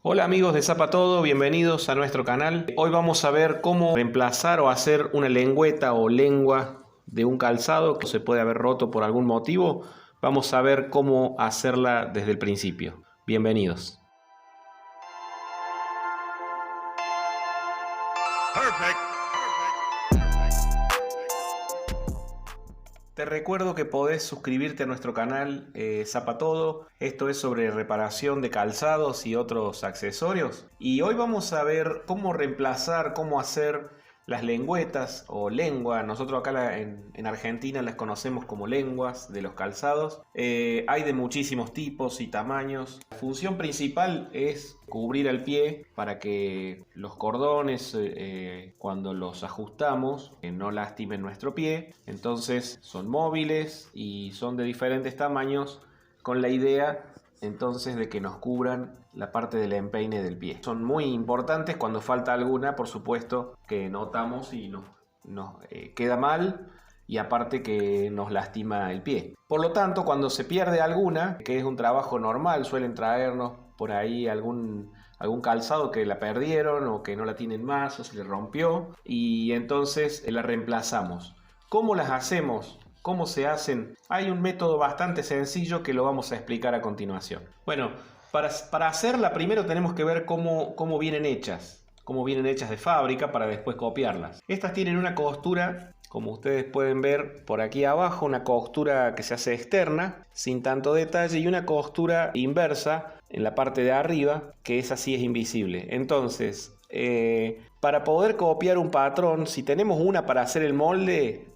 Hola amigos de Zapa Todo, bienvenidos a nuestro canal. Hoy vamos a ver cómo reemplazar o hacer una lengüeta o lengua de un calzado que se puede haber roto por algún motivo. Vamos a ver cómo hacerla desde el principio. Bienvenidos. Perfect. Te recuerdo que podés suscribirte a nuestro canal Zapa Todo. Esto es sobre reparación de calzados y otros accesorios. Y hoy vamos a ver cómo reemplazar, cómo hacer las lengüetas o lengua. Nosotros acá en Argentina las conocemos como lenguas de los calzados. Hay de muchísimos tipos y tamaños. La función principal es cubrir el pie para que los cordones cuando los ajustamos no lastimen nuestro pie. Entonces son móviles y son de diferentes tamaños con la idea entonces de que nos cubran la parte del empeine del pie. Son muy importantes. Cuando falta alguna, por supuesto que notamos y nos queda mal, y aparte que nos lastima el pie. Por lo tanto, cuando se pierde alguna, que es un trabajo normal, suelen traernos por ahí algún calzado que la perdieron o que no la tienen más o se le rompió, y entonces la reemplazamos. ¿Cómo las hacemos? ¿Cómo se hacen? Hay un método bastante sencillo que lo vamos a explicar a continuación. Bueno, para hacerla primero tenemos que ver cómo vienen hechas. Cómo vienen hechas de fábrica para después copiarlas. Estas tienen una costura, como ustedes pueden ver por aquí abajo, una costura que se hace externa, sin tanto detalle, y una costura inversa en la parte de arriba, que esa sí es invisible. Entonces, para poder copiar un patrón, si tenemos una para hacer el molde,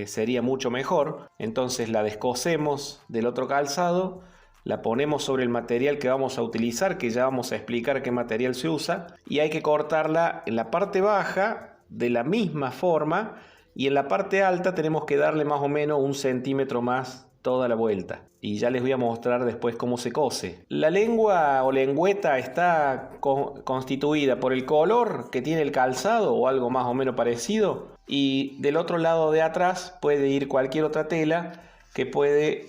sería mucho mejor. Entonces la descosemos del otro calzado, la ponemos sobre el material que vamos a utilizar, que ya vamos a explicar qué material se usa, y hay que cortarla en la parte baja de la misma forma, y en la parte alta tenemos que darle más o menos 1 centímetro más toda la vuelta. Y ya les voy a mostrar después cómo se cose. La lengua o lengüeta está constituida por el color que tiene el calzado o algo más o menos parecido, y del otro lado de atrás puede ir cualquier otra tela que puede,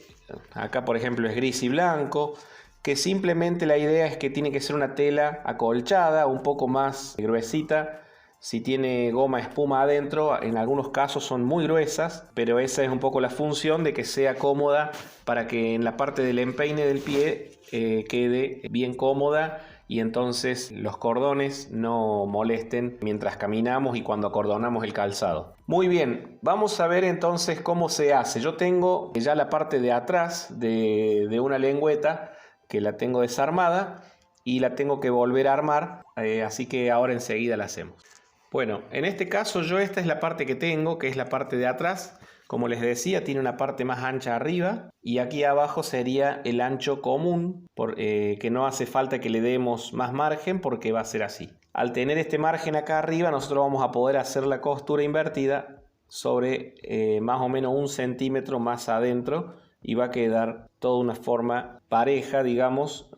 acá por ejemplo es gris y blanco, que simplemente la idea es que tiene que ser una tela acolchada, un poco más gruesita. Si tiene goma espuma adentro, en algunos casos son muy gruesas, pero esa es un poco la función, de que sea cómoda para que en la parte del empeine del pie quede bien cómoda, y entonces los cordones no molesten mientras caminamos y cuando acordonamos el calzado. Muy bien, vamos a ver entonces cómo se hace. Yo tengo ya la parte de atrás de una lengüeta que la tengo desarmada y la tengo que volver a armar, así que ahora enseguida la hacemos. Bueno, en este caso esta es la parte que tengo, que es la parte de atrás. Como les decía, tiene una parte más ancha arriba, y aquí abajo sería el ancho común, que no hace falta que le demos más margen porque va a ser así. Al tener este margen acá arriba, nosotros vamos a poder hacer la costura invertida sobre más o menos 1 centímetro más adentro, y va a quedar toda una forma pareja, digamos,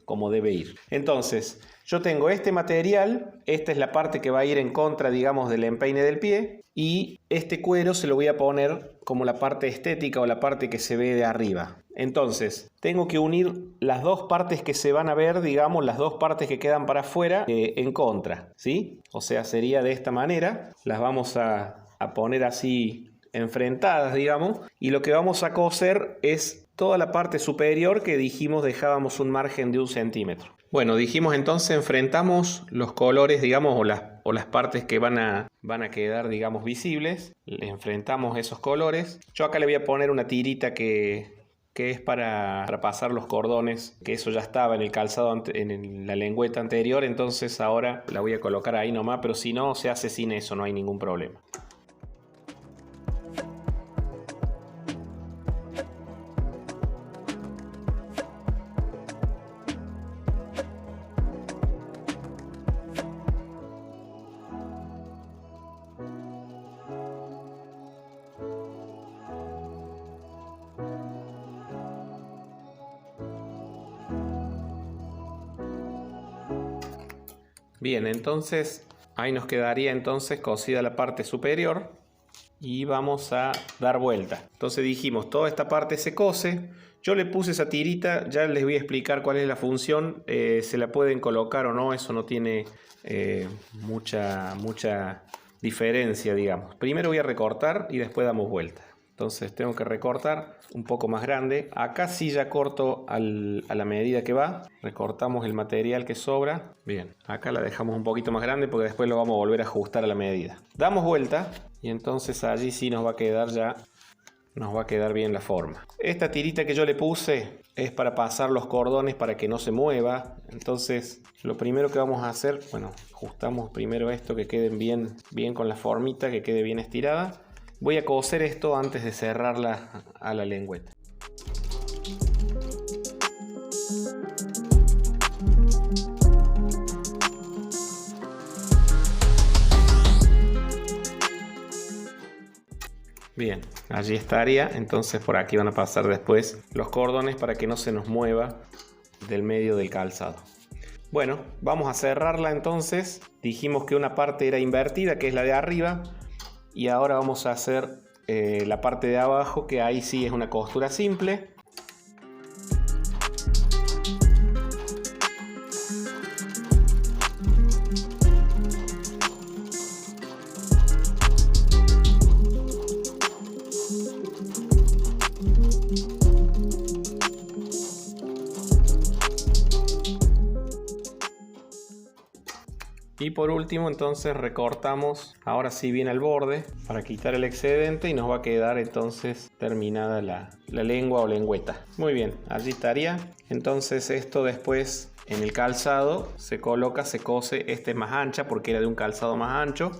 como debe ir. Entonces, yo tengo este material, esta es la parte que va a ir en contra, digamos, del empeine del pie, y este cuero se lo voy a poner como la parte estética o la parte que se ve de arriba. Entonces, tengo que unir las dos partes que se van a ver, digamos, las dos partes que quedan para afuera en contra, ¿sí? O sea, sería de esta manera. Las vamos a poner así enfrentadas, digamos, y lo que vamos a coser es toda la parte superior que dijimos dejábamos un margen de 1 centímetro. Bueno, dijimos entonces enfrentamos los colores, digamos, o las partes que van a quedar, digamos, visibles. Le enfrentamos esos colores. Yo acá le voy a poner una tirita que es para pasar los cordones, que eso ya estaba en el calzado, en la lengüeta anterior, entonces ahora la voy a colocar ahí nomás, pero si no, se hace sin eso, no hay ningún problema. Bien, entonces ahí nos quedaría entonces cosida la parte superior, y vamos a dar vuelta. Entonces dijimos, toda esta parte se cose. Yo le puse esa tirita, ya les voy a explicar cuál es la función. Se la pueden colocar o no, eso no tiene mucha diferencia, digamos. Primero voy a recortar y después damos vuelta. Entonces tengo que recortar un poco más grande. Acá sí ya corto a la medida que va. Recortamos el material que sobra. Bien, acá la dejamos un poquito más grande porque después lo vamos a volver a ajustar a la medida. Damos vuelta y entonces allí sí nos va a quedar ya, nos va a quedar bien la forma. Esta tirita que yo le puse es para pasar los cordones para que no se mueva. Entonces lo primero que vamos a hacer, bueno, ajustamos primero esto que queden bien con la formita, que quede bien estirada. Voy a coser esto antes de cerrarla a la lengüeta. Bien, allí estaría. Entonces por aquí van a pasar después los cordones para que no se nos mueva del medio del calzado. Bueno, vamos a cerrarla entonces. Dijimos que una parte era invertida, que es la de arriba. Y ahora vamos a hacer la parte de abajo, que ahí sí es una costura simple. Y por último entonces recortamos ahora sí bien al borde para quitar el excedente y nos va a quedar entonces terminada la lengua o lengüeta. Muy bien, allí estaría. Entonces esto después en el calzado se coloca, se cose. Este es más ancha porque era de un calzado más ancho,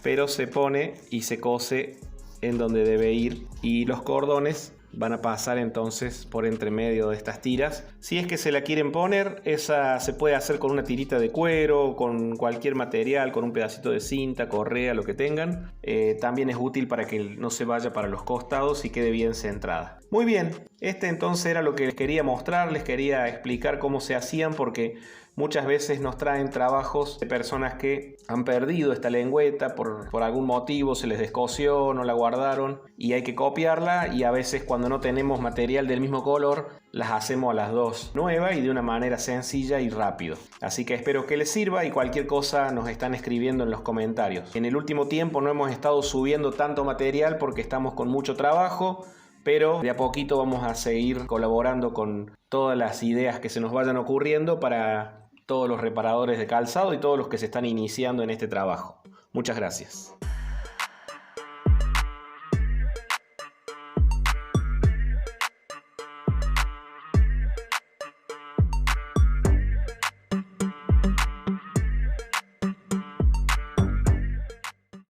pero se pone y se cose en donde debe ir, y los cordones van a pasar entonces por entre medio de estas tiras. Si es que se la quieren poner, esa se puede hacer con una tirita de cuero, con cualquier material, con un pedacito de cinta, correa, lo que tengan. También es útil para que no se vaya para los costados y quede bien centrada. Muy bien, este entonces era lo que les quería mostrar, les quería explicar cómo se hacían, porque muchas veces nos traen trabajos de personas que han perdido esta lengüeta por algún motivo, se les descosió, no la guardaron y hay que copiarla, y a veces cuando no tenemos material del mismo color las hacemos a las dos nueva y de una manera sencilla y rápido. Así que espero que les sirva, y cualquier cosa nos están escribiendo en los comentarios. En el último tiempo no hemos estado subiendo tanto material porque estamos con mucho trabajo, pero de a poquito vamos a seguir colaborando con todas las ideas que se nos vayan ocurriendo para todos los reparadores de calzado y todos los que se están iniciando en este trabajo. Muchas gracias.